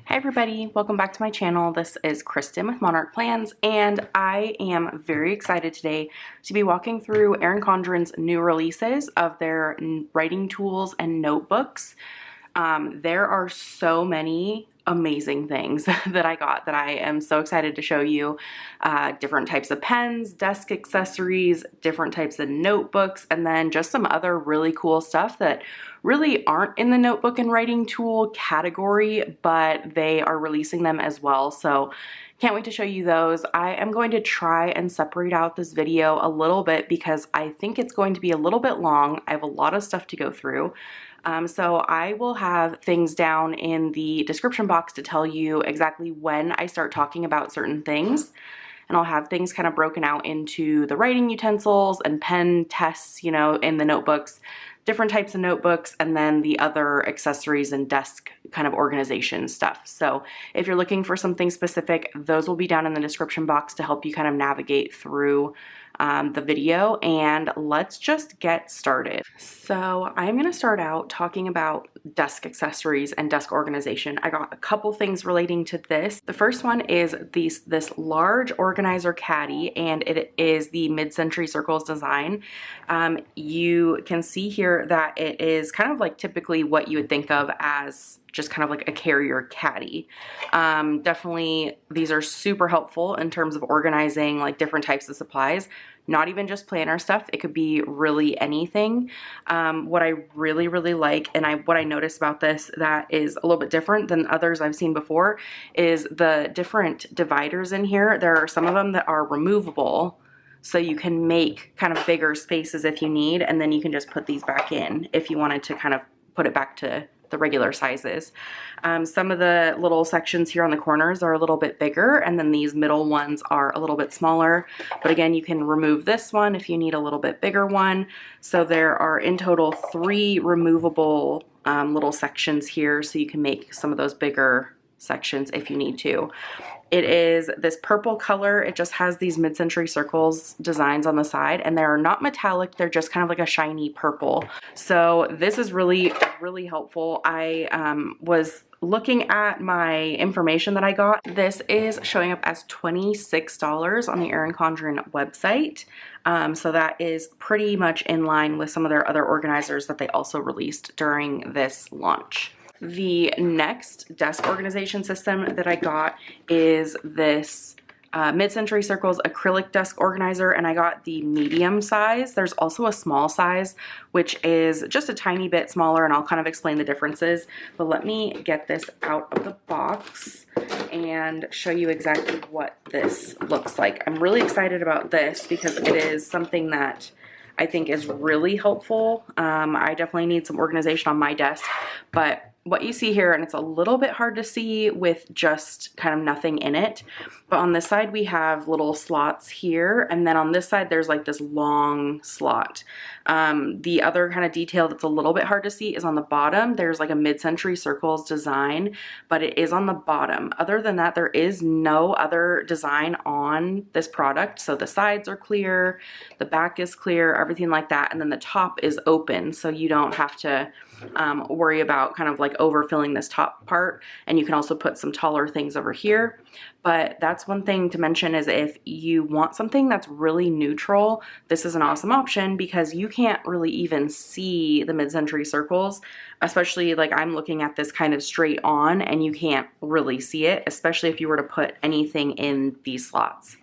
Hi everybody, welcome back to my channel. This is Kristen with Monarch Plans, and I am very excited today to be walking through ERIN CONDREN's new releases of their writing tools and notebooks. There are so many amazing things that I got that I am so excited to show you. Different types of pens, desk accessories, different types of notebooks, and then just some other really cool stuff that really aren't in the notebook and writing tool category, but they are releasing them as well. So can't wait to show you those. I am going to try and separate out this video a little bit because I think it's going to be a little bit long. I have a lot of stuff to go through. So I will have things down in the description box to tell you exactly when I start talking about certain things. And I'll have things kind of broken out into the writing utensils and pen tests, you know, in the notebooks, different types of notebooks, and then the other accessories and desk kind of organization stuff. So if you're looking for something specific, those will be down in the description box to help you kind of navigate through the video, and let's just get started. So I'm going to start out talking about desk accessories and desk organization. I got a couple things relating to this. The first one is this large organizer caddy, and it is the mid-century circles design. You can see here that it is kind of like typically what you would think of as just kind of like a carrier caddy. Definitely these are super helpful in terms of organizing like different types of supplies, not even just planner stuff. It could be really anything. What I really like, and what I noticed about this that is a little bit different than others I've seen before, is the different dividers in here. There are some of them that are removable, so you can make kind of bigger spaces if you need, and then you can just put these back in if you wanted to kind of put it back to the regular sizes. Some of the little sections here on the corners are a little bit bigger, and then these middle ones are a little bit smaller. But again, you can remove this one if you need a little bit bigger one. So there are in total 3 removable little sections here, so you can make some of those bigger sections if you need to. It is this purple color. It just has these mid-century circles designs on the side, and they're not metallic. They're just kind of like a shiny purple. So this is really helpful. I was looking at my information that I got. This is showing up as $26 on the ERIN CONDREN website. So that is pretty much in line with some of their other organizers that they also released during this launch. The next desk organization system that I got is this mid-century circles acrylic desk organizer, and I got the medium size. There's also a small size, which is just a tiny bit smaller, and I'll kind of explain the differences. But let me get this out of the box and show you exactly what this looks like. I'm really excited about this because it is something that I think is really helpful. I definitely need some organization on my desk, but what you see here, and it's a little bit hard to see with just kind of nothing in it, but on this side we have little slots here, and then on this side there's like this long slot. The other kind of detail that's a little bit hard to see is on the bottom. There's like a mid-century circles design, but it is on the bottom. Other than that, there is no other design on this product. So the sides are clear, the back is clear, everything like that, and then the top is open, so you don't have to worry about kind of like overfilling this top part. And you can also put some taller things over here. But that's one thing to mention, is if you want something that's really neutral, this is an awesome option because you can't really even see the mid-century circles, especially like I'm looking at this kind of straight on, and you can't really see it, especially if you were to put anything in these slots.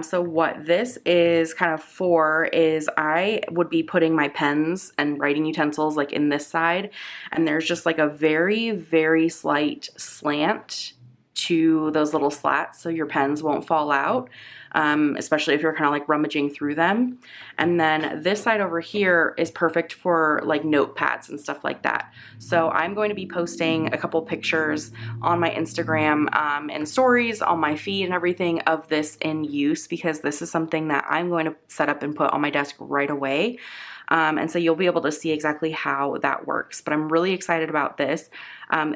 So what this is kind of for is I would be putting my pens and writing utensils like in this side, and there's just like a very slight slant to those little slats so your pens won't fall out, especially if you're kind of like rummaging through them. And then this side over here is perfect for like notepads and stuff like that. So I'm going to be posting a couple pictures on my Instagram and stories on my feed and everything of this in use, because this is something that I'm going to set up and put on my desk right away. And so you'll be able to see exactly how that works. But I'm really excited about this.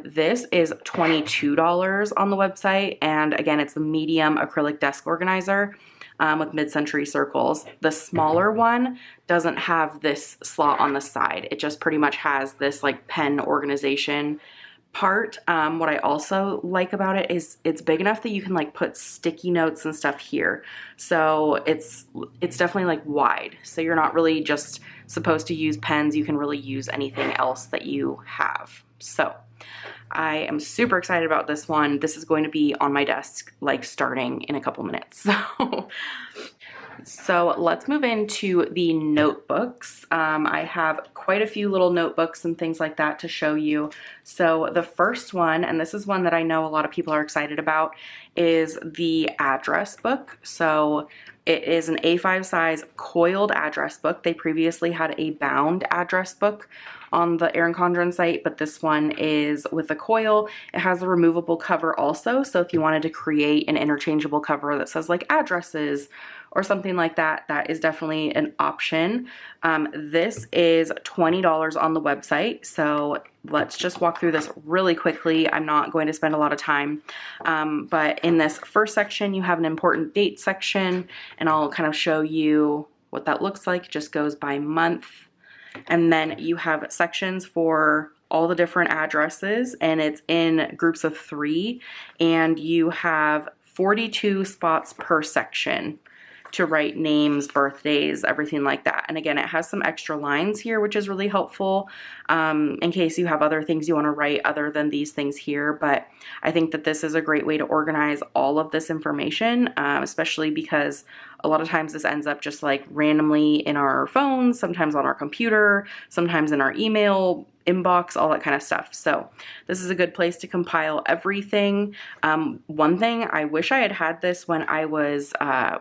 This is $22 on the website. And again, it's the medium acrylic desk organizer with mid-century circles. The smaller one doesn't have this slot on the side. It just pretty much has this like pen organization part. What I also like about it is it's big enough that you can like put sticky notes and stuff here. So it's definitely like wide. So you're not really just supposed to use pens. You can really use anything else that you have. So I am super excited about this one. This is going to be on my desk like starting in a couple minutes. So let's move into the notebooks. I have quite a few little notebooks and things like that to show you. So the first one, and this is one that I know a lot of people are excited about, is the address book. So it is an A5 size coiled address book. They previously had a bound address book on the ERIN CONDREN site, but this one is with a coil. It has a removable cover also, so if you wanted to create an interchangeable cover that says like addresses or something like that, that is definitely an option. This is $20 on the website, so let's just walk through this really quickly. I'm not going to spend a lot of time, but in this first section, you have an important date section, and I'll kind of show you what that looks like. It just goes by month. And then you have sections for all the different addresses, and it's in groups of 3, and you have 42 spots per section to write names, birthdays, everything like that. And again, it has some extra lines here, which is really helpful in case you have other things you want to write other than these things here. But I think that this is a great way to organize all of this information, especially because a lot of times this ends up just like randomly in our phones, sometimes on our computer, sometimes in our email inbox, all that kind of stuff. So this is a good place to compile everything. One thing, I wish I had had this when I was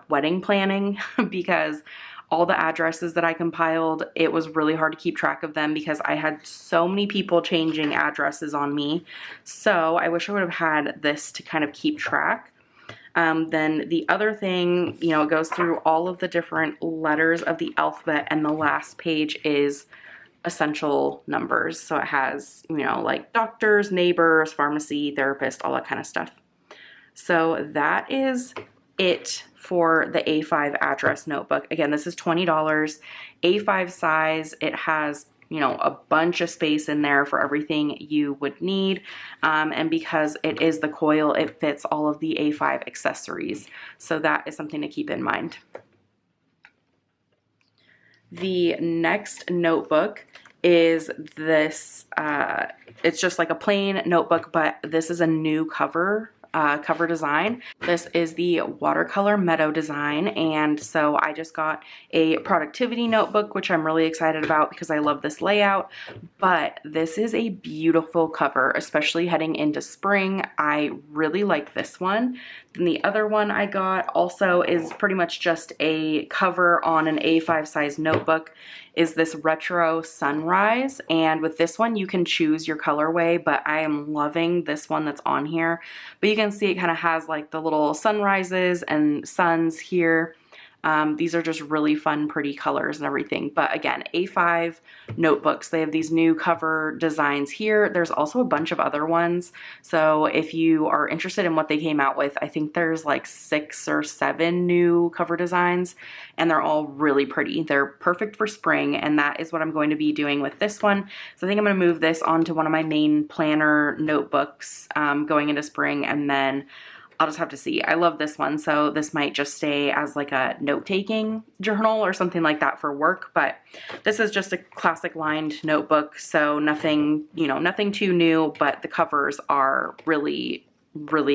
wedding planning because all the addresses that I compiled, it was really hard to keep track of them because I had so many people changing addresses on me. So I wish I would have had this to kind of keep track. Then the other thing, you know, it goes through all of the different letters of the alphabet, and the last page is essential numbers. So it has, you know, like doctors, neighbors, pharmacy, therapist, all that kind of stuff. So that is it for the A5 address notebook. Again, this is $20, A5 size. It has, you know, a bunch of space in there for everything you would need. And because it is the coil, it fits all of the A5 accessories. So that is something to keep in mind. The next notebook is this, it's just like a plain notebook, but this is a new cover design. This is the watercolor meadow design, and so I just got a productivity notebook, which I'm really excited about because I love this layout. But this is a beautiful cover, especially heading into spring. I really like this one. Then the other one I got also is pretty much just a cover on an A5 size notebook, is this retro sunrise, and with this one you can choose your colorway, but I am loving this one that's on here. But you can see it kind of has like the little sunrises and suns here. These are just really fun, pretty colors and everything. But again, A5 notebooks, they have these new cover designs here. There's also a bunch of other ones. So if you are interested in what they came out with, I think there's like 6 or 7 new cover designs, and they're all really pretty. They're perfect for spring, and that is what I'm going to be doing with this one. So I think I'm going to move this onto one of my main planner notebooks going into spring, and then I'll just have to see. I love this one, so this might just stay as like a note-taking journal or something like that for work, but this is just a classic lined notebook, so nothing, you know, nothing too new, but the covers are really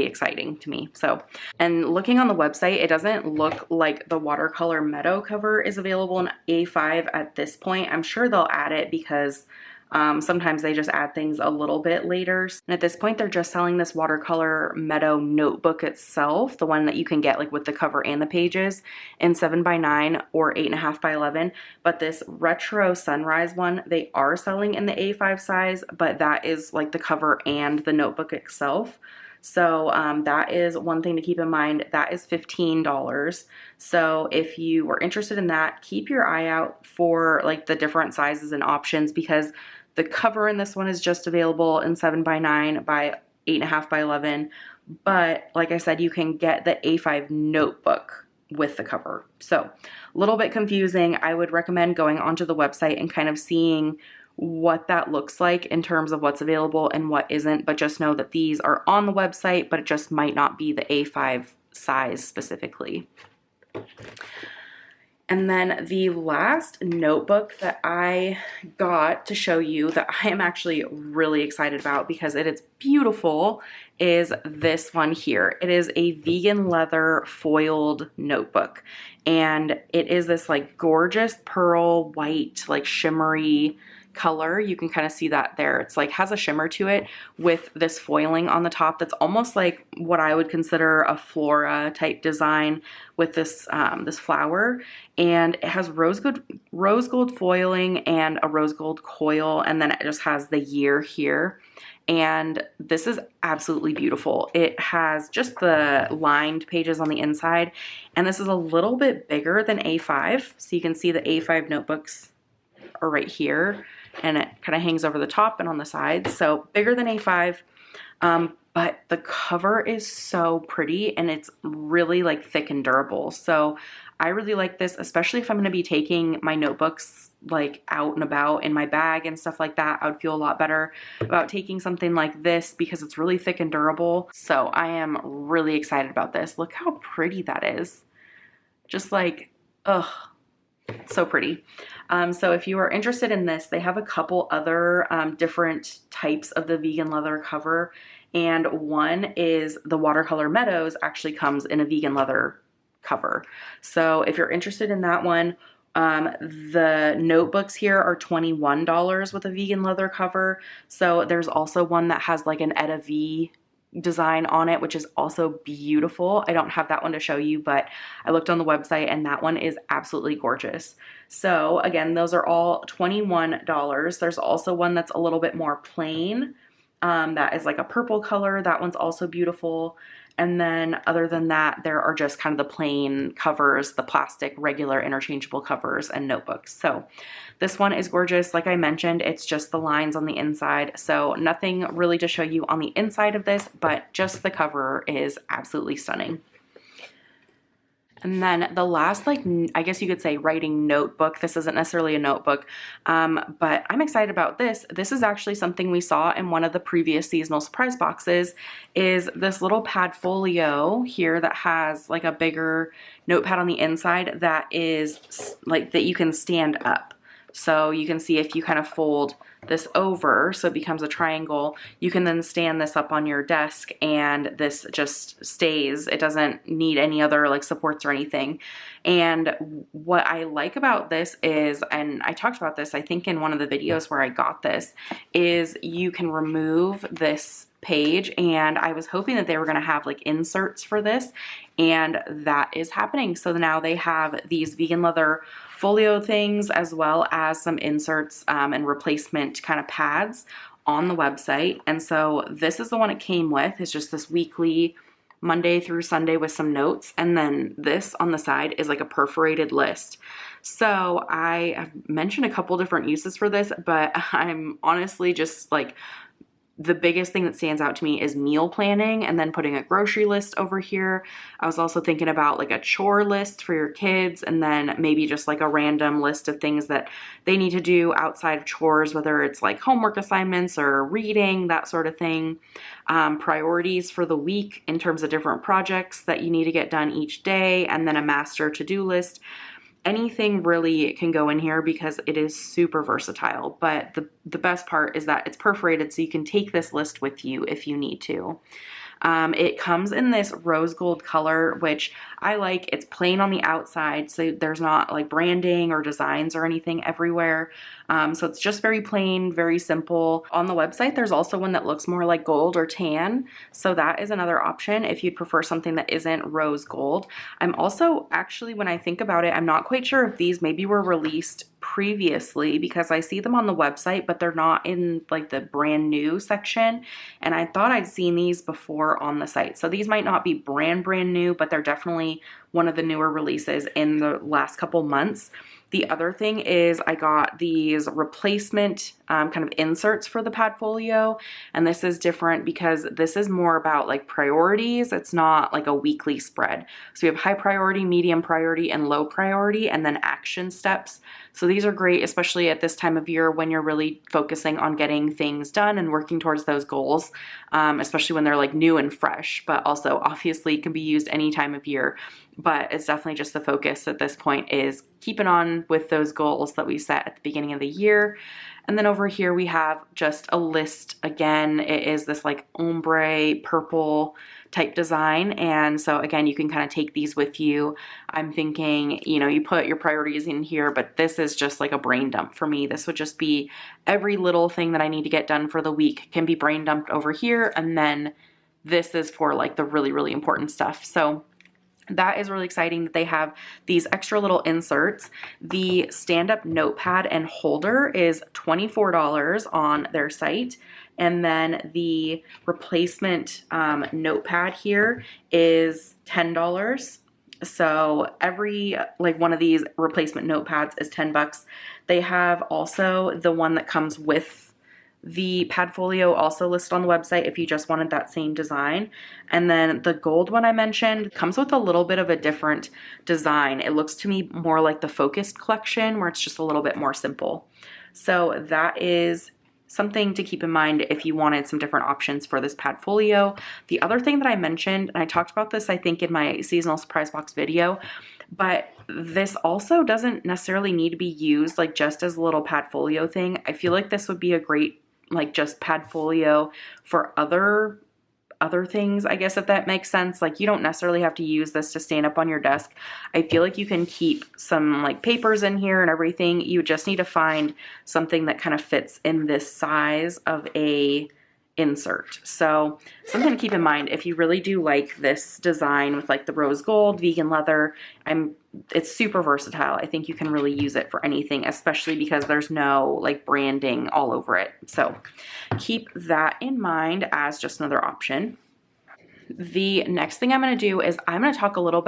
exciting to me. So, and looking on the website, it doesn't look like the watercolor meadow cover is available in A5 at this point. I'm sure they'll add it because sometimes they just add things a little bit later. And at this point, they're just selling this watercolor meadow notebook itself, the one that you can get like with the cover and the pages, in 7x9 or 8.5x11. But this retro sunrise one, they are selling in the A5 size, but that is like the cover and the notebook itself. So that is one thing to keep in mind. That is $15. So if you were interested in that, keep your eye out for like the different sizes and options, because the cover in this one is just available in 7x9 by 8.5x11. But like I said, you can get the A5 notebook with the cover. So a little bit confusing. I would recommend going onto the website and kind of seeing what that looks like in terms of what's available and what isn't, but just know that these are on the website, but it just might not be the A5 size specifically. And then the last notebook that I got to show you that I am actually really excited about because it is beautiful is this one here. It is a vegan leather foiled notebook. And it is this like gorgeous pearl white, like shimmery color. You can kind of see that there. It's like has a shimmer to it with this foiling on the top that's almost like what I would consider a flora type design with this this flower, and it has rose gold foiling and a rose gold coil, and then it just has the year here. And this is absolutely beautiful. It has just the lined pages on the inside, and this is a little bit bigger than A5, so you can see the A5 notebooks are right here, and it kind of hangs over the top and on the sides, so bigger than A5, but the cover is so pretty and it's really like thick and durable. So I really like this, especially if I'm going to be taking my notebooks like out and about in my bag and stuff like that. I would feel a lot better about taking something like this because it's really thick and durable. So I am really excited about this. Look how pretty that is. Just like, ugh. So pretty. So if you are interested in this, they have a couple other different types of the vegan leather cover, and one is the Watercolor Meadows actually comes in a vegan leather cover. So if you're interested in that one, the notebooks here are $21 with a vegan leather cover. So there's also one that has like an Etta V design on it, which is also beautiful. I don't have that one to show you, but I looked on the website and that one is absolutely gorgeous. So again, those are all $21. There's also one that's a little bit more plain. That is like a purple color. That one's also beautiful. And then other than that, there are just kind of the plain covers, the plastic, regular interchangeable covers and notebooks. So this one is gorgeous. Like I mentioned, it's just the lines on the inside. So nothing really to show you on the inside of this, but just the cover is absolutely stunning. And then the last, like, I guess you could say writing notebook. This isn't necessarily a notebook, but I'm excited about this. This is actually something we saw in one of the previous seasonal surprise boxes, is this little pad folio here that has like a bigger notepad on the inside that is like that you can stand up. So you can see if you kind of fold this over so it becomes a triangle, you can then stand this up on your desk and this just stays. It doesn't need any other like supports or anything. And what I like about this is, and I talked about this I think in one of the videos where I got this, is you can remove this page, and I was hoping that they were going to have like inserts for this, and that is happening. So now they have these vegan leather folio things as well as some inserts and replacement kind of pads on the website. And so this is the one it came with. It's just this weekly Monday through Sunday with some notes, and then this on the side is like a perforated list. So I have mentioned a couple different uses for this, but I'm honestly just like, the biggest thing that stands out to me is meal planning and then putting a grocery list over here. I was also thinking about like a chore list for your kids, and then maybe just like a random list of things that they need to do outside of chores, whether it's like homework assignments or reading, that sort of thing. Priorities for the week in terms of different projects that you need to get done each day, and then a master to-do list. Anything really can go in here because it is super versatile, but the best part is that it's perforated, so you can take this list with you if you need to. It comes in this rose gold color, which I like. It's plain on the outside, so there's not like branding or designs or anything everywhere. So it's just very plain, very simple. On the website, there's also one that looks more like gold or tan, so that is another option if you'd prefer something that isn't rose gold. I'm also, actually, when I think about it, I'm not quite sure if these maybe were released previously, because I see them on the website, but they're not in like the brand new section, and I thought I'd seen these before on the site. So these might not be brand new, but they're definitely one of the newer releases in the last couple months. The other thing is I got these replacement kind of inserts for the Padfolio, and this is different because this is more about like priorities. It's not like a weekly spread. So we have high priority, medium priority, and low priority, and then action steps. So these are great, especially at this time of year when you're really focusing on getting things done and working towards those goals, especially when they're like new and fresh, but also obviously can be used any time of year. But it's definitely just the focus at this point is keeping on with those goals that we set at the beginning of the year. And then over here we have just a list. Again, it is this like ombre purple type design. And so again, you can kind of take these with you. I'm thinking, you know, you put your priorities in here, but this is just like a brain dump for me. This would just be every little thing that I need to get done for the week can be brain dumped over here. And then this is for like the really, really important stuff. So that is really exciting that they have these extra little inserts. The stand-up notepad and holder is $24 on their site. And then the replacement notepad here is $10. So every like one of these replacement notepads is 10 bucks. They have also the one that comes with the Padfolio also listed on the website if you just wanted that same design. And then the gold one I mentioned comes with a little bit of a different design. It looks to me more like the Focused collection where it's just a little bit more simple. So that is something to keep in mind if you wanted some different options for this Padfolio. The other thing that I mentioned, and I talked about this I think in my seasonal surprise box video, but this also doesn't necessarily need to be used like just as a little Padfolio thing. I feel like this would be a great like just Padfolio for other things, I guess, if that makes sense. Like you don't necessarily have to use this to stand up on your desk. I feel like you can keep some like papers in here and everything. You just need to find something that kind of fits in this size of a insert. So something to keep in mind if you really do like this design with like the rose gold, vegan leather. It's super versatile. I think you can really use it for anything, especially because there's no like branding all over it. So keep that in mind as just another option. The next thing I'm going to do is I'm going to talk a little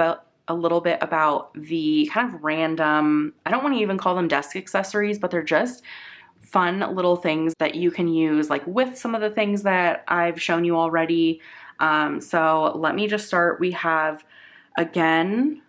bit about the kind of random, I don't want to even call them desk accessories, but they're just fun little things that you can use like with some of the things that I've shown you already. So let me just start. We have, again,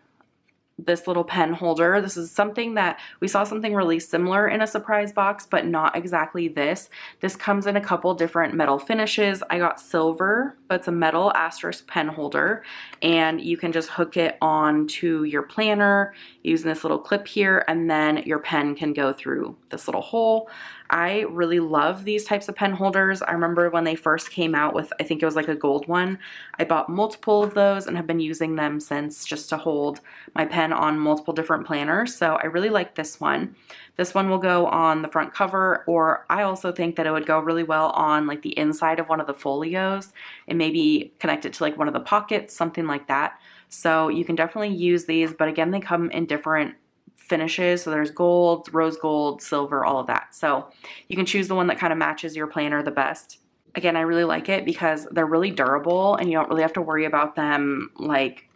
this little pen holder. This is something that we saw something really similar in a surprise box, but not exactly this. This comes in a couple different metal finishes. I got silver, but it's a metal asterisk pen holder, and you can just hook it onto your planner using this little clip here, and then your pen can go through this little hole. I really love these types of pen holders. I remember when they first came out with, I think it was like a gold one. I bought multiple of those and have been using them since, just to hold my pen on multiple different planners. So I really like this one. This one will go on the front cover, or I also think that it would go really well on like the inside of one of the folios and maybe connect it to like one of the pockets, something like that. So you can definitely use these, but again, they come in different finishes. So there's gold, rose gold, silver, all of that. So you can choose the one that kind of matches your planner the best. Again, I really like it because they're really durable and you don't really have to worry about them like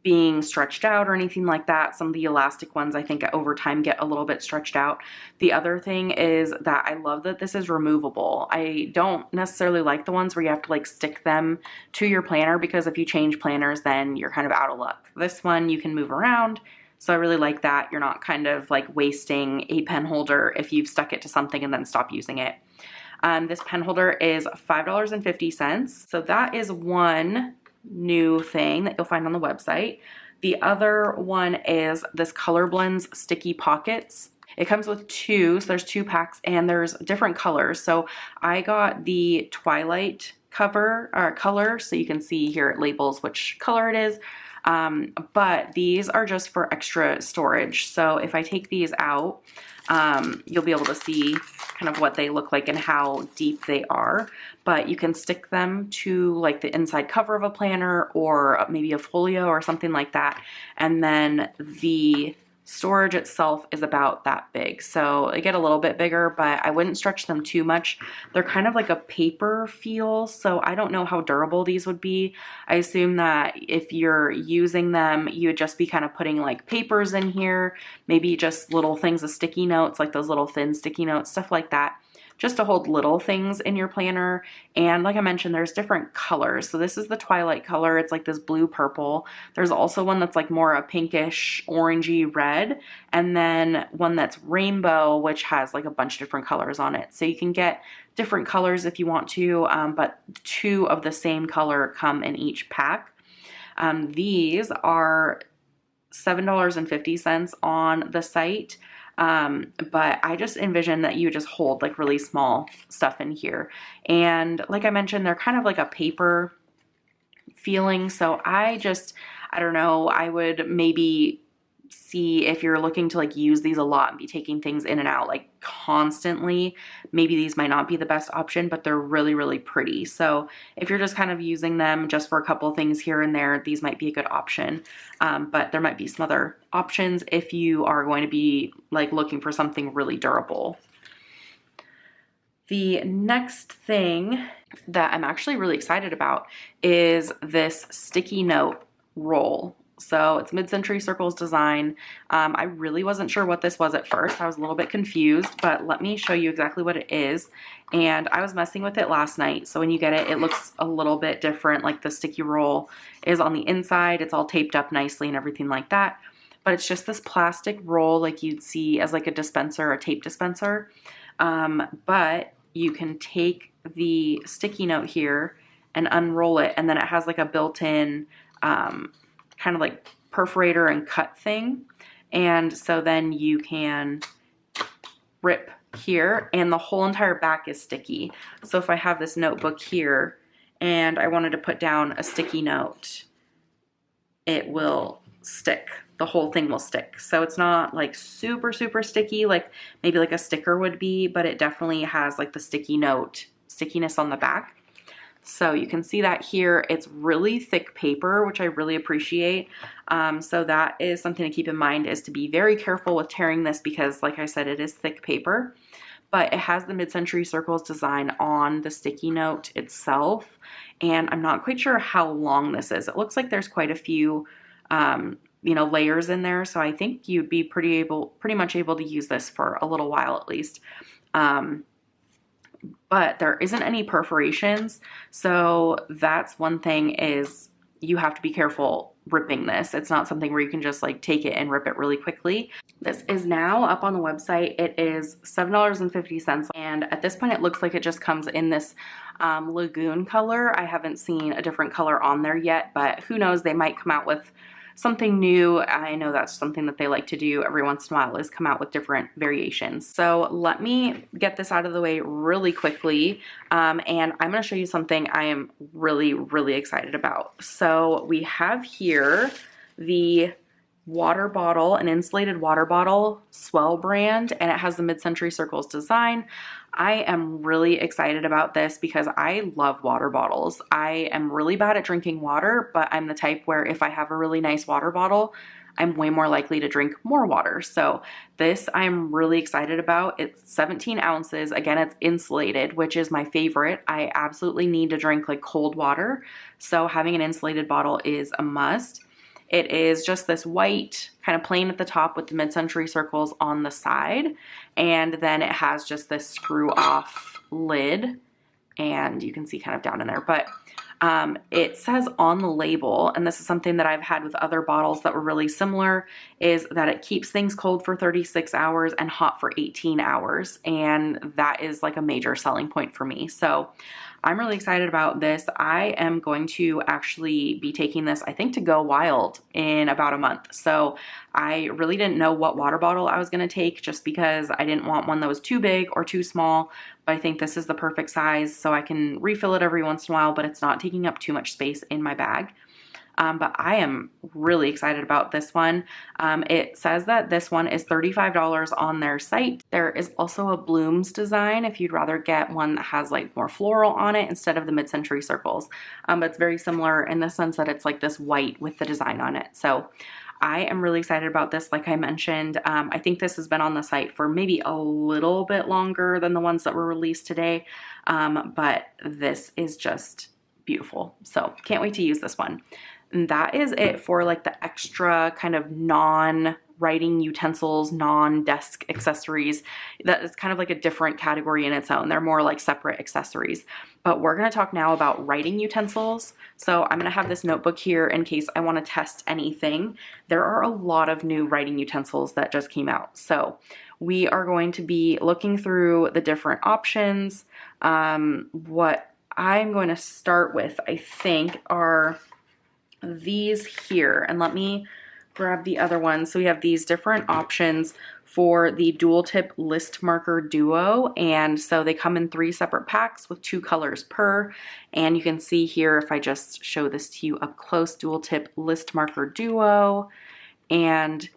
being stretched out or anything like that. Some of the elastic ones I think over time get a little bit stretched out. The other thing is that I love that this is removable. I don't necessarily like the ones where you have to like stick them to your planner, because if you change planners then you're kind of out of luck. This one you can move around. So I really like that. You're not kind of like wasting a pen holder if you've stuck it to something and then stop using it. This pen holder is $5.50. So that is one new thing that you'll find on the website. The other one is this Color Blends Sticky Pockets. It comes with two, so there's 2 packs and there's different colors. So I got the Twilight color, so you can see here it labels which color it is. But these are just for extra storage. So if I take these out, you'll be able to see kind of what they look like and how deep they are. But you can stick them to like the inside cover of a planner or maybe a folio or something like that. And then the storage itself is about that big. So they get a little bit bigger, but I wouldn't stretch them too much. They're kind of like a paper feel, so I don't know how durable these would be. I assume that if you're using them, you would just be kind of putting like papers in here, maybe just little things of sticky notes, like those little thin sticky notes, stuff like that, just to hold little things in your planner. And like I mentioned, there's different colors. So this is the Twilight color. It's like this blue purple. There's also one that's like more a pinkish orangey red, and then one that's rainbow, which has like a bunch of different colors on it. So you can get different colors if you want to, but 2 of the same color come in each pack. These are $7.50 on the site. But I just envision that you just hold like really small stuff in here. And like I mentioned, they're kind of like a paper feeling. So I don't know, I would maybe see if you're looking to like use these a lot and be taking things in and out like constantly, maybe these might not be the best option, but they're really, really pretty. So if you're just kind of using them just for a couple of things here and there, these might be a good option. But there might be some other options if you are going to be like looking for something really durable. The next thing that I'm actually really excited about is this sticky note roll. So it's Mid-Century Circles design. I really wasn't sure what this was at first. I was a little bit confused, but let me show you exactly what it is. And I was messing with it last night. So when you get it, it looks a little bit different. Like the sticky roll is on the inside. It's all taped up nicely and everything like that. But it's just this plastic roll like you'd see as like a dispenser, a tape dispenser. But you can take the sticky note here and unroll it. And then it has like a built-in kind of like perforator and cut thing. And so then you can rip here and the whole entire back is sticky. So if I have this notebook here and I wanted to put down a sticky note, it will stick. The whole thing will stick. So it's not like super, super sticky, like maybe like a sticker would be, but it definitely has like the sticky note stickiness on the back. So you can see that here. It's really thick paper, which I really appreciate. So that is something to keep in mind, is to be very careful with tearing this because like I said, it is thick paper, but it has the Mid-Century Circles design on the sticky note itself. And I'm not quite sure how long this is. It looks like there's quite a few, layers in there. So I think you'd be pretty much able to use this for a little while at least. But there isn't any perforations. So that's one thing, is you have to be careful ripping this. It's not something where you can just like take it and rip it really quickly. This is now up on the website. It is $7.50. And at this point, it looks like it just comes in this lagoon color. I haven't seen a different color on there yet, but who knows, they might come out with something new. I know that's something that they like to do every once in a while, is come out with different variations. So let me get this out of the way really quickly. And I'm going to show you something I am really, really excited about. So we have here the water bottle, an insulated water bottle, Swell brand, and it has the Mid-Century Circles design. I am really excited about this because I love water bottles. I am really bad at drinking water, but I'm the type where if I have a really nice water bottle, I'm way more likely to drink more water. So this I'm really excited about. It's 17 ounces. Again, it's insulated, which is my favorite. I absolutely need to drink like cold water. So having an insulated bottle is a must. It is just this white, kind of plain at the top with the Mid-Century Circles on the side. And then it has just this screw off lid. And you can see kind of down in there. But it says on the label, and this is something that I've had with other bottles that were really similar, is that it keeps things cold for 36 hours and hot for 18 hours. And that is like a major selling point for me. So I'm really excited about this. I am going to actually be taking this, I think, to go wild in about a month. So I really didn't know what water bottle I was going to take, just because I didn't want one that was too big or too small. But I think this is the perfect size, so I can refill it every once in a while, but it's not taking up too much space in my bag. But I am really excited about this one. It says that this one is $35 on their site. There is also a Blooms design if you'd rather get one that has like more floral on it instead of the Mid-Century Circles. But it's very similar in the sense that it's like this white with the design on it. So I am really excited about this. Like I mentioned, I think this has been on the site for maybe a little bit longer than the ones that were released today, but this is just beautiful. So can't wait to use this one. And that is it for like the extra kind of non-writing utensils, non-desk accessories. That is kind of like a different category in its own. They're more like separate accessories. But we're going to talk now about writing utensils. So I'm going to have this notebook here in case I want to test anything. There are a lot of new writing utensils that just came out. So we are going to be looking through the different options. What I'm going to start with, I think, are these here, and let me grab the other one. So we have these different options for the dual tip list marker duo, and so they come in 3 separate packs with 2 colors per. And you can see here, if I just show this to you up close, dual tip list marker duo. And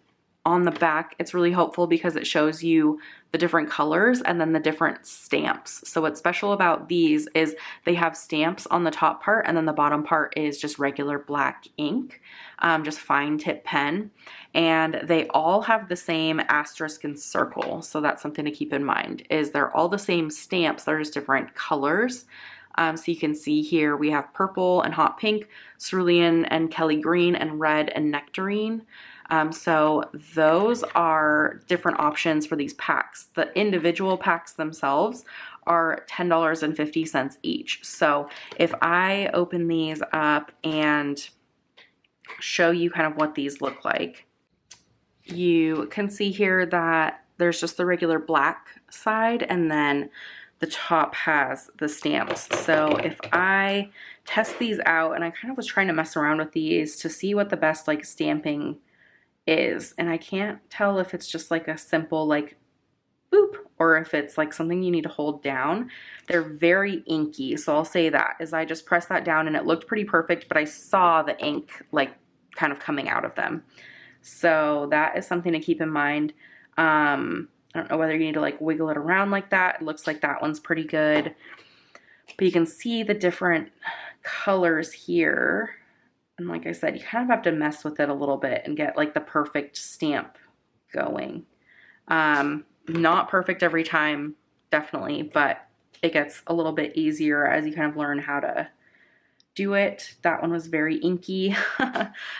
on the back, it's really helpful because it shows you the different colors and then the different stamps. So what's special about these is they have stamps on the top part, and then the bottom part is just regular black ink, just fine tip pen. And they all have the same asterisk and circle. So that's something to keep in mind, is they're all the same stamps, they're just different colors. So you can see here we have purple and hot pink, cerulean and Kelly green, and red and nectarine. So those are different options for these packs. The individual packs themselves are $10.50 each. So if I open these up and show you kind of what these look like, you can see here that there's just the regular black side, and then the top has the stamps. So if I test these out, and I kind of was trying to mess around with these to see what the best like stamping is, and I can't tell if it's just like a simple like boop or if it's like something you need to hold down. They're very inky, so I'll say that as I just pressed that down and it looked pretty perfect, but I saw the ink like kind of coming out of them. So that is something to keep in mind. I don't know whether you need to like wiggle it around like that. It looks like that one's pretty good, but you can see the different colors here. And like I said, you kind of have to mess with it a little bit and get like the perfect stamp going. Not perfect every time, definitely, but it gets a little bit easier as you kind of learn how to do it. That one was very inky,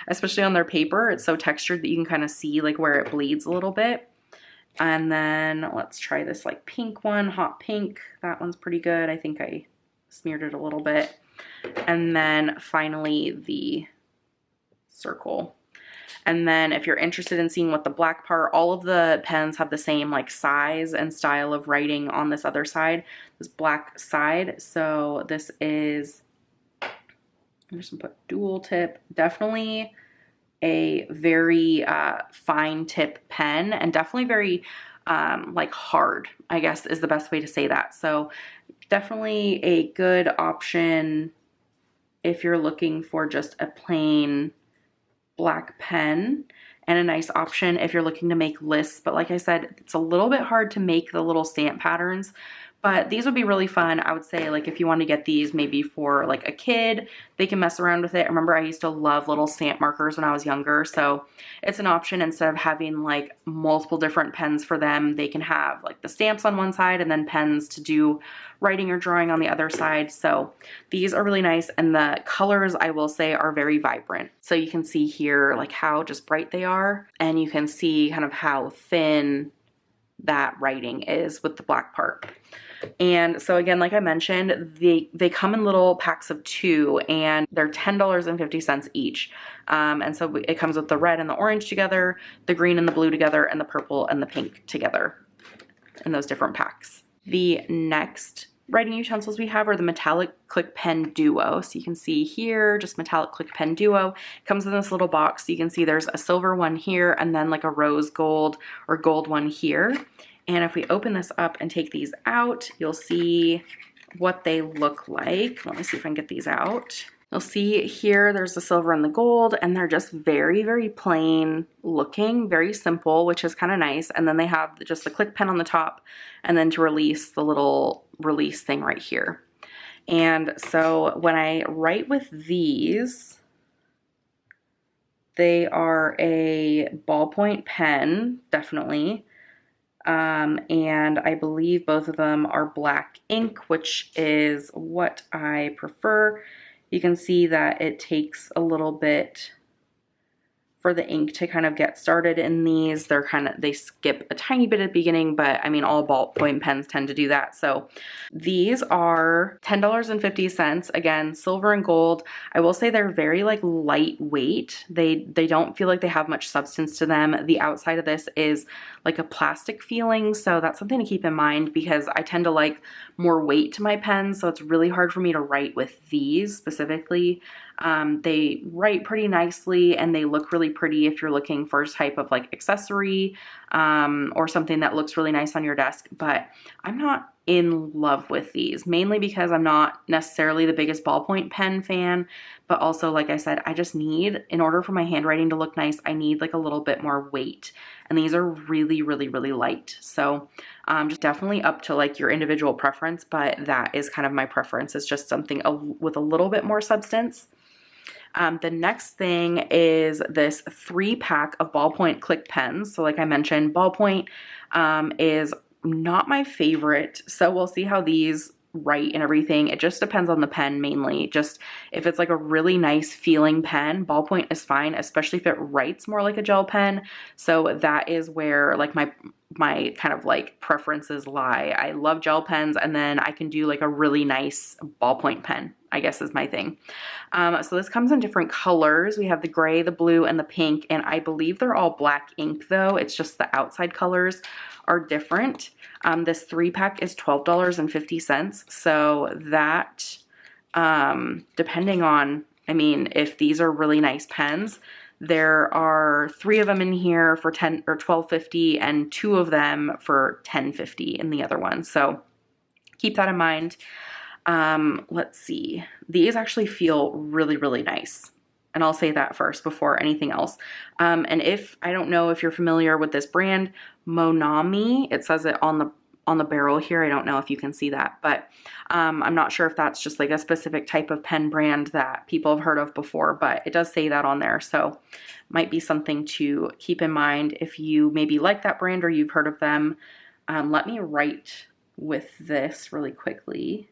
especially on their paper. It's so textured that you can kind of see like where it bleeds a little bit. And then let's try this like pink one, hot pink. That one's pretty good. I think I smeared it a little bit. And then finally the circle. And then if you're interested in seeing what the black part, all of the pens have the same like size and style of writing on this other side, this black side. So this is, I'm just gonna put dual tip, definitely a very fine tip pen, and definitely very like hard, I guess is the best way to say that. So definitely a good option if you're looking for just a plain black pen, and a nice option if you're looking to make lists. But like I said, it's a little bit hard to make the little stamp patterns, but these would be really fun. I would say like if you want to get these maybe for like a kid, they can mess around with it. I remember I used to love little stamp markers when I was younger, so it's an option. Instead of having like multiple different pens for them, they can have like the stamps on one side and then pens to do writing or drawing on the other side. So these are really nice, and the colors, I will say, are very vibrant. So you can see here like how just bright they are, and you can see kind of how thin that writing is with the black part. And so again, like I mentioned, they come in little packs of 2, and they're $10.50 each. And so it comes with the red and the orange together, the green and the blue together, and the purple and the pink together in those different packs. The next writing utensils we have are the metallic click pen duo. So you can see here, just metallic click pen duo. It comes in this little box. So you can see there's a silver one here, and then like a rose gold or gold one here. And if we open this up and take these out, you'll see what they look like. Let me see if I can get these out. You'll see here there's the silver and the gold, and they're just very, very plain looking, very simple, which is kind of nice. And then they have just the click pen on the top, and then to release, the little release thing right here. And so when I write with these, They are a ballpoint pen, definitely. And I believe both of them are black ink, which is what I prefer. You can see that it takes a little bit for the ink to kind of get started in these. They skip a tiny bit at the beginning, but I mean, all ballpoint pens tend to do that. So these are $10.50. Again, silver and gold. I will say they're very like lightweight. They don't feel like they have much substance to them. The outside of this is like a plastic feeling. So that's something to keep in mind because I tend to like more weight to my pens. So it's really hard for me to write with these specifically. They write pretty nicely and they look really pretty if you're looking for a type of like accessory or something that looks really nice on your desk, but I'm not in love with these, mainly because I'm not necessarily the biggest ballpoint pen fan, but also, like I said, I just need, in order for my handwriting to look nice, I need like a little bit more weight, and these are really, really, really light. So just definitely up to like your individual preference, but that is kind of my preference. It's just something with a little bit more substance. The next thing is this 3-pack of ballpoint click pens. So like I mentioned, ballpoint is not my favorite. So we'll see how these write and everything. It just depends on the pen mainly. Just if it's like a really nice feeling pen, ballpoint is fine, especially if it writes more like a gel pen. So that is where like my kind of like preferences lie. I love gel pens, and then I can do like a really nice ballpoint pen, I guess is my thing. So this comes in different colors. We have the gray, the blue, and the pink, and I believe they're all black ink though. It's just the outside colors are different. This 3-pack is $12.50. So that, depending on, I mean, if these are really nice pens, there are 3 of them in here for $10 or $12.50 and 2 of them for $10.50 in the other one. So keep that in mind. Let's see. These actually feel really, really nice. And I'll say that first before anything else. And I don't know if you're familiar with this brand, Monami, it says it on the barrel here. I don't know if you can see that, but I'm not sure if that's just like a specific type of pen brand that people have heard of before, but it does say that on there. So might be something to keep in mind if you maybe like that brand or you've heard of them. Let me write with this really quickly.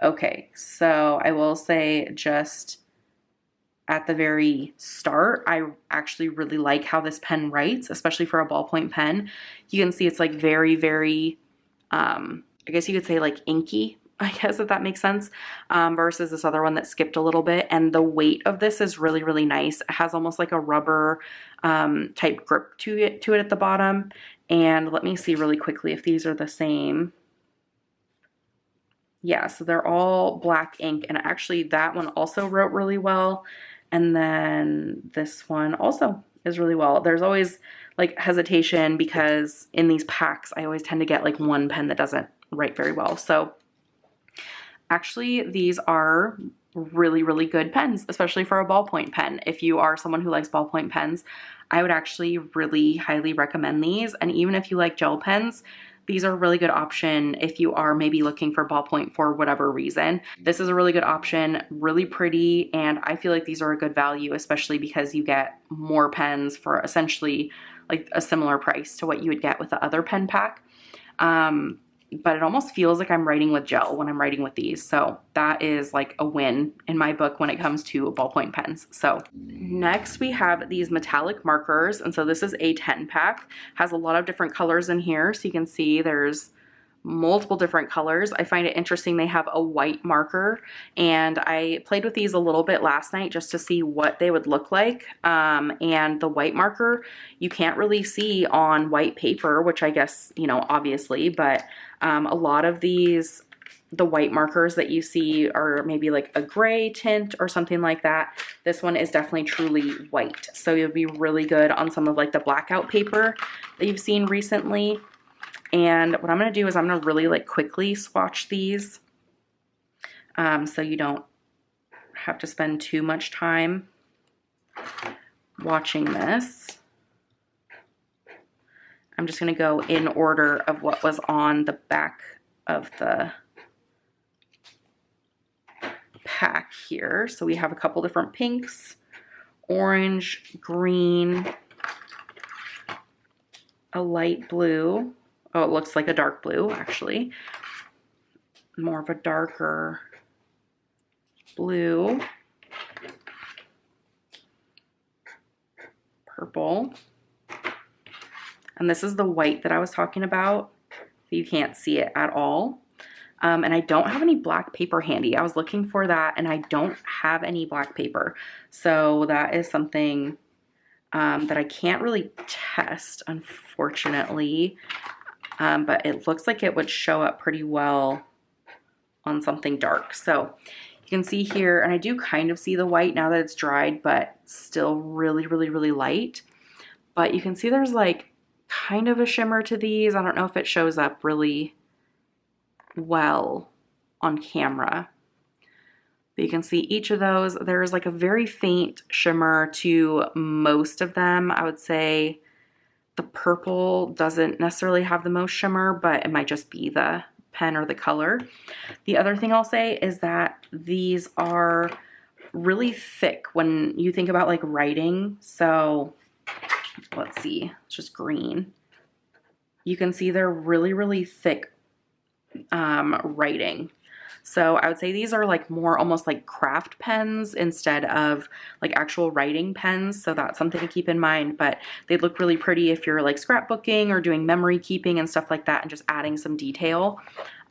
Okay, so I will say just at the very start, I actually really like how this pen writes, especially for a ballpoint pen. You can see it's like very, very, I guess you could say like inky, I guess if that makes sense, versus this other one that skipped a little bit. And the weight of this is really, really nice. It has almost like a rubber type grip to it at the bottom. And let me see really quickly if these are the same. Yeah, so they're all black ink, and actually that one also wrote really well, and then this one also is really well. There's always like hesitation because in these packs I always tend to get like one pen that doesn't write very well. So actually these are really, really good pens, especially for a ballpoint pen. If you are someone who likes ballpoint pens, I would actually really highly recommend these. And even if you like gel pens, these are a really good option if you are maybe looking for ballpoint for whatever reason. This is a really good option, really pretty, and I feel like these are a good value, especially because you get more pens for essentially like a similar price to what you would get with the other pen pack. But it almost feels like I'm writing with gel when I'm writing with these. So that is like a win in my book when it comes to ballpoint pens. So next we have these metallic markers. And so this is a 10-pack, has a lot of different colors in here. So you can see there's multiple different colors. I find it interesting they have a white marker, and I played with these a little bit last night just to see what they would look like. And the white marker you can't really see on white paper, which I guess, you know, obviously, but a lot of these, the white markers that you see are maybe like a gray tint or something like that. This one is definitely truly white. So it'll be really good on some of like the blackout paper that you've seen recently. And what I'm going to do is I'm going to really like quickly swatch these so you don't have to spend too much time watching this. I'm just going to go in order of what was on the back of the pack here. So we have a couple different pinks, orange, green, a light blue. Oh, it looks like a dark blue, actually. More of a darker blue, purple, and this is the white that I was talking about. You can't see it at all. And I don't have any black paper handy. I was looking for that and I don't have any black paper. So that is something that I can't really test, unfortunately. But it looks like it would show up pretty well on something dark. So you can see here, and I do kind of see the white now that it's dried, but still really, really, really light. But you can see there's like kind of a shimmer to these. I don't know if it shows up really well on camera. But you can see each of those. There's like a very faint shimmer to most of them. I would say the purple doesn't necessarily have the most shimmer, but it might just be the pen or the color. The other thing I'll say is that these are really thick when you think about like writing. So let's see, it's just green. You can see they're really, really thick writing. So I would say these are like more almost like craft pens instead of like actual writing pens. So that's something to keep in mind, but they look really pretty if you're like scrapbooking or doing memory keeping and stuff like that and just adding some detail.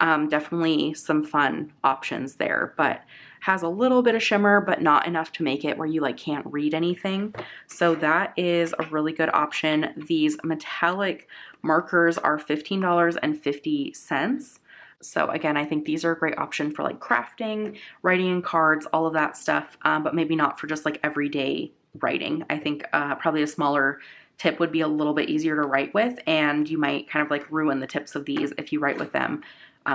Definitely some fun options there, but has a little bit of shimmer, but not enough to make it where you like can't read anything. So that is a really good option. These metallic markers are $15.50. So again, I think these are a great option for like crafting, writing in cards, all of that stuff, but maybe not for just like everyday writing. I think probably a smaller tip would be a little bit easier to write with, and you might kind of like ruin the tips of these if you write with them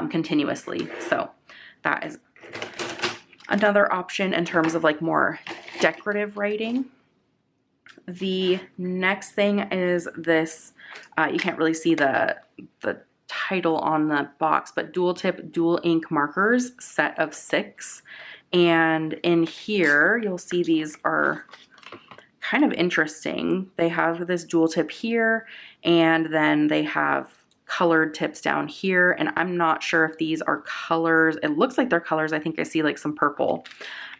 continuously. So that is another option in terms of like more decorative writing. The next thing is this, you can't really see the title on the box, but dual tip, dual ink markers, set of 6. And in here, you'll see these are kind of interesting. They have this dual tip here, and then they have colored tips down here. And I'm not sure if these are colors. It looks like they're colors. I think I see like some purple.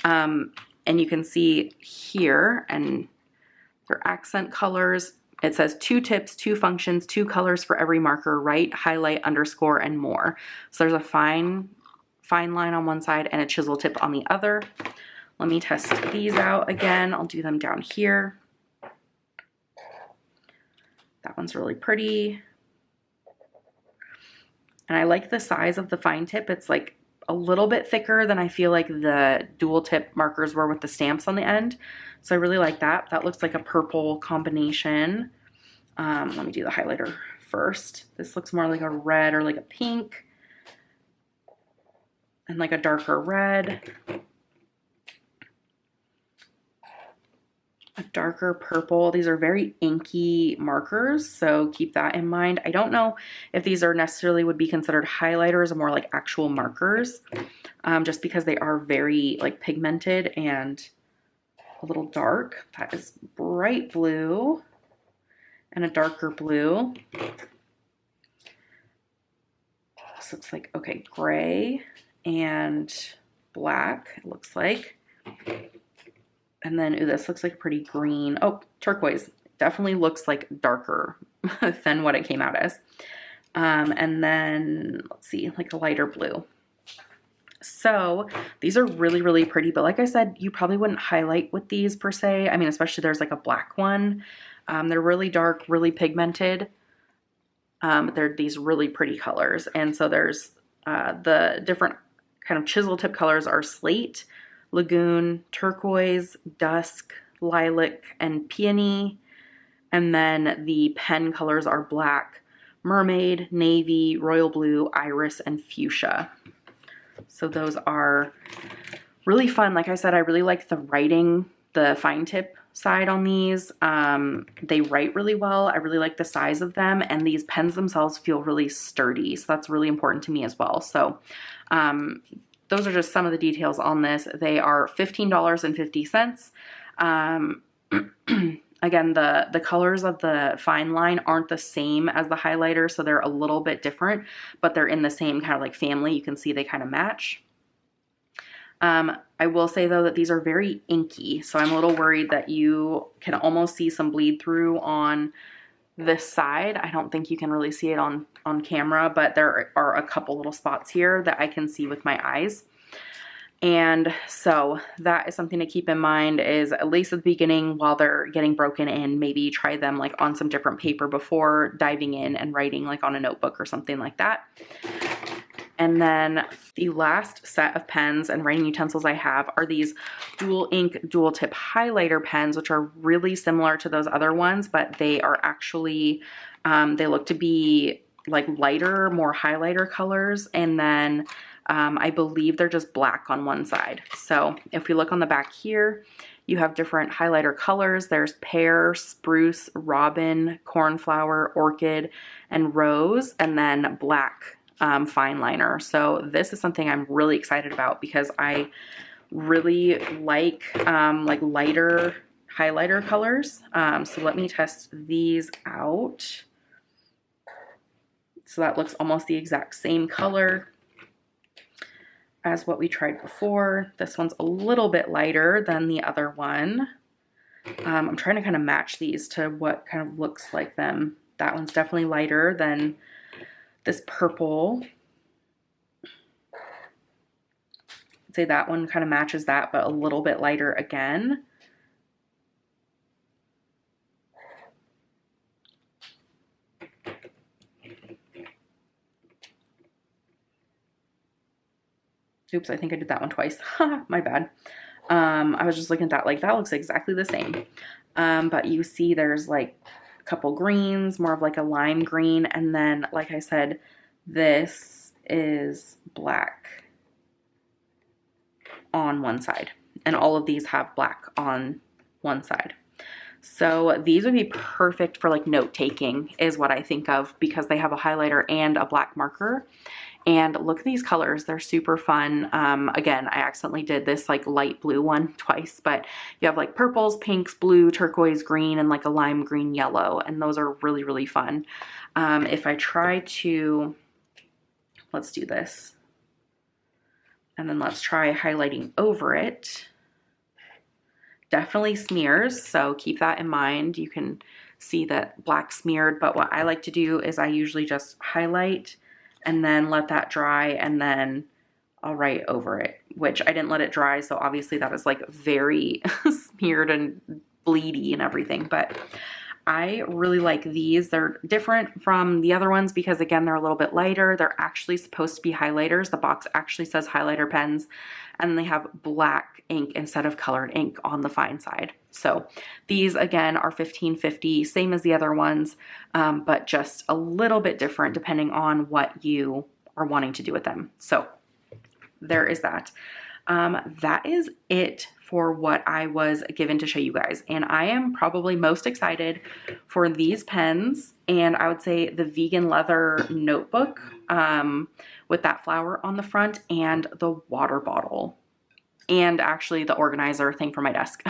And you can see here, and they're accent colors. It says 2 tips, 2 functions, 2 colors for every marker, write, highlight, underscore, and more. So there's a fine line on one side and a chisel tip on the other. Let me test these out again. I'll do them down here. That one's really pretty. And I like the size of the fine tip. It's like a little bit thicker than I feel like the dual tip markers were with the stamps on the end. So I really like that. That looks like a purple combination. Let me do the highlighter first. This looks more like a red or like a pink and like a darker red. A darker purple. These are very inky markers, so keep that in mind. I don't know if these are necessarily would be considered highlighters or more like actual markers, just because they are very like pigmented and a little dark. That is bright blue and a darker blue. This looks like, okay, gray and black, it looks like. And then, ooh, this looks like pretty green. Oh, turquoise. Definitely looks like darker than what it came out as. And then, let's see, like a lighter blue. So these are really, really pretty. But like I said, you probably wouldn't highlight with these per se. I mean, especially there's like a black one. They're really dark, really pigmented. They're these really pretty colors. And so there's the different kind of chisel tip colors are slate, lagoon, turquoise, dusk, lilac, and peony. And then the pen colors are black, mermaid, navy, royal blue, iris, and fuchsia. So those are really fun. Like I said, I really like the writing, the fine tip side on these. They write really well. I really like the size of them, and these pens themselves feel really sturdy. So that's really important to me as well. So those are just some of the details on this. They are $15.50. Again, the colors of the fine line aren't the same as the highlighter, so they're a little bit different, but they're in the same kind of like family. You can see they kind of match. I will say though that these are very inky, so I'm a little worried that you can almost see some bleed through on this side. I don't think you can really see it on camera, but there are a couple little spots here that I can see with my eyes. And so that is something to keep in mind, is at least at the beginning while they're getting broken in, maybe try them like on some different paper before diving in and writing like on a notebook or something like that. And then the last set of pens and writing utensils I have are these dual ink, dual tip highlighter pens, which are really similar to those other ones, but they are actually, they look to be like lighter, more highlighter colors. And then I believe they're just black on one side. So if we look on the back here, you have different highlighter colors. There's pear, spruce, robin, cornflower, orchid, and rose, and then black fine liner. So this is something I'm really excited about because I really like lighter highlighter colors. So let me test these out. So that looks almost the exact same color as what we tried before. This one's a little bit lighter than the other one. I'm trying to kind of match these to what kind of looks like them. That one's definitely lighter than this purple. I'd say that one kind of matches that, but a little bit lighter again. Oops, I think I did that one twice. My bad. I was just looking at that, like that looks exactly the same. But you see there's like a couple greens, more of like a lime green. And then, like I said, this is black on one side. And all of these have black on one side. So these would be perfect for like note taking is what I think of, because they have a highlighter and a black marker. And look at these colors, they're super fun. Again, I accidentally did this like light blue one twice, but you have like purples, pinks, blue, turquoise, green, and like a lime green yellow. And those are really, really fun. If I try to, let's do this. And then let's try highlighting over it. Definitely smears, so keep that in mind. You can see that black smeared, but what I like to do is I usually just highlight and then let that dry, and then I'll write over it, which I didn't let it dry, so obviously that is like very smeared and bleedy and everything, but I really like these. They're different from the other ones because, again, they're a little bit lighter. They're actually supposed to be highlighters. The box actually says highlighter pens, and they have black ink instead of colored ink on the fine side. So these, again, are $15.50, same as the other ones, but just a little bit different depending on what you are wanting to do with them. So there is that. That is it for what I was given to show you guys. And I am probably most excited for these pens, and I would say the vegan leather notebook with that flower on the front, and the water bottle, and actually the organizer thing for my desk.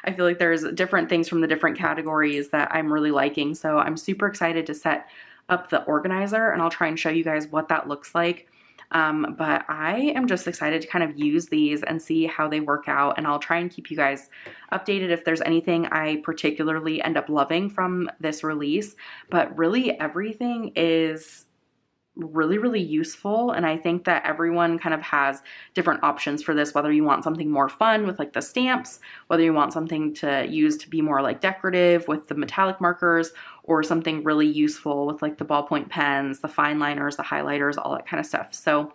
I feel like there's different things from the different categories that I'm really liking. So I'm super excited to set up the organizer, and I'll try and show you guys what that looks like. But I am just excited to kind of use these and see how they work out, and I'll try and keep you guys updated if there's anything I particularly end up loving from this release. But really everything is really, really useful, and I think that everyone kind of has different options for this, whether you want something more fun with like the stamps, whether you want something to use to be more like decorative with the metallic markers, or something really useful with like the ballpoint pens, the fine liners, the highlighters, all that kind of stuff. So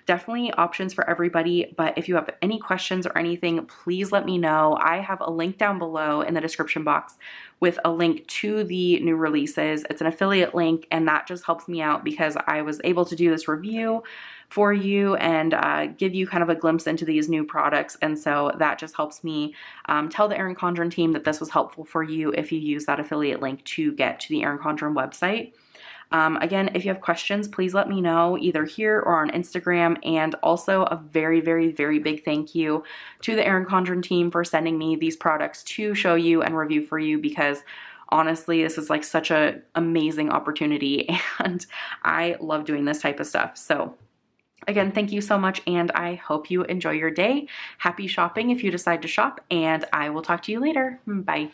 definitely options for everybody. But if you have any questions or anything, please let me know. I have a link down below in the description box with a link to the new releases. It's an affiliate link, and that just helps me out because I was able to do this review for you and give you kind of a glimpse into these new products. And so that just helps me tell the ERIN CONDREN team that this was helpful for you if you use that affiliate link to get to the ERIN CONDREN website. Again, if you have questions, please let me know either here or on Instagram. And also a very, very, very big thank you to the ERIN CONDREN team for sending me these products to show you and review for you, because honestly, this is like such an amazing opportunity and I love doing this type of stuff. So again, thank you so much, and I hope you enjoy your day. Happy shopping if you decide to shop, and I will talk to you later. Bye.